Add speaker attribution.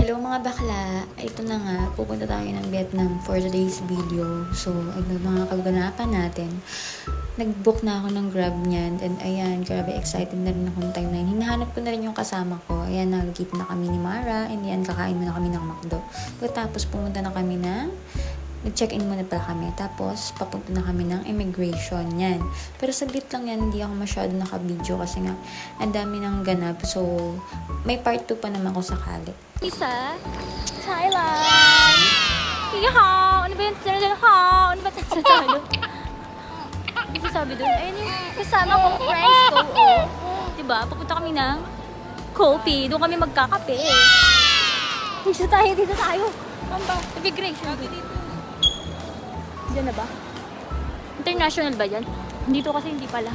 Speaker 1: Hello mga bakla! Ito na nga, pupunta tayo ng Vietnam for today's video. So, ano mga kaganapan natin. Nag-book na ako ng Grab niyan. And ayan, grabe excited na rin akong time na yun. Hinahanap ko na rin yung kasama ko. Ayan, nagkita na kami ni Mara. And yan, kakain muna kami ng McDo. Tapos pumunta na kami ng nag-check-in muna pala kami. Tapos, papunta na kami ng immigration. Yan. Pero saglit lang yan, hindi ako masyado naka-video kasi nga, ang dami ng ganap. So, may part 2 pa naman ko sakali.
Speaker 2: Isa, Thailand! Iyahaw! Ano ba yung Thailand? Ano ba Thailand? Ano sasabi doon? Ayun yung kasama kong friends ko. Oh. Diba? Papunta kami ng Kopi. Doon kami magkakape. Dito tayo. Immigration dito. Diyan na ba? International ba yan? Dito kasi hindi pala.